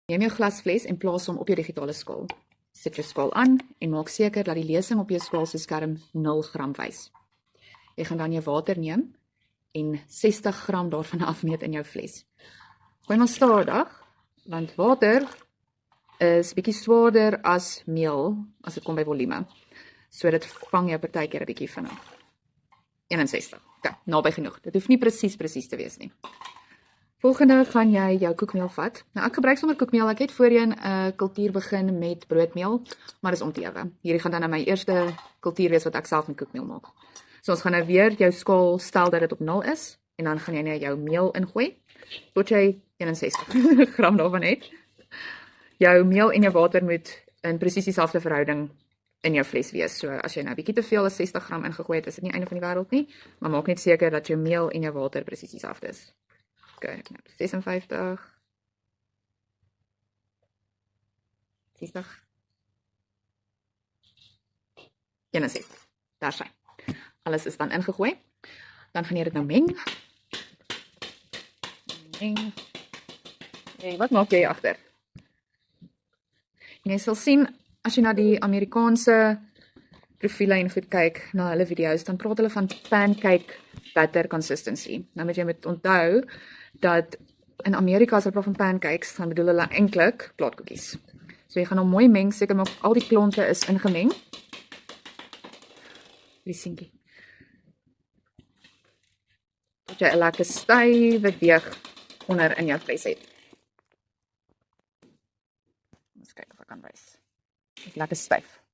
Neem jou glasfles en plaas hom op jou digitale skaal. Sit jou skaal aan en maak seker dat die lesing op jou skaal se skerm 0 gram wys. Jy gaan dan jou water neem en 60 gram daarvan afmeet in jou fles. Gooi maar stadig, want water is bietjie swaarder as meel as dit kom by volume. So dit vang jou partykeer 'n bietjie vinnig. 61. Okay, naby genoeg. Dit hoef nie presies te wees nie. Volgende gaan jy jou koekmeel vat. Nou ek gebruik sommer koekmeel. Ek het voorheen 'n kultuur begin met broodmeel, maar dis om te ewe. Hierdie gaan dan nou my eerste kultuur wees wat ek self met koekmeel maak. So ons gaan nou weer jou skaal stel dat dit op 0 is en dan gaan jy nou jou meel ingooi tot jy 61 gram daarvan het. Jou meel en jou water moet in presies dieselfde verhouding in jou fles wees. So as jy nou bietjie te veel as 60 gram ingegooi het, is dit nie einde van die wêreld nie, maar maak net seker dat jou meel en jou water presies dieselfde is. Okay, 56 60 61. Daar sy. Alles is dan ingegooi. Dan gaan jy dit nou meng. Meng. Hey, wat maak jy agter? En jy sal sien as jy na die Amerikaanse profiele en goed kyk na hulle video's, dan praat hulle van pancake batter consistency. Nou moet jy onthou dat in Amerika as hulle praat van pancakes, dan bedoel hulle eintlik plaatkoekies. So jy gaan hom mooi meng, seker maak al die klonte is ingemeng. Die sinkie. Dat jy 'n lekker stywe deeg onder in jou vleis het. Ons kyk of ek kan wys. Lekker styf.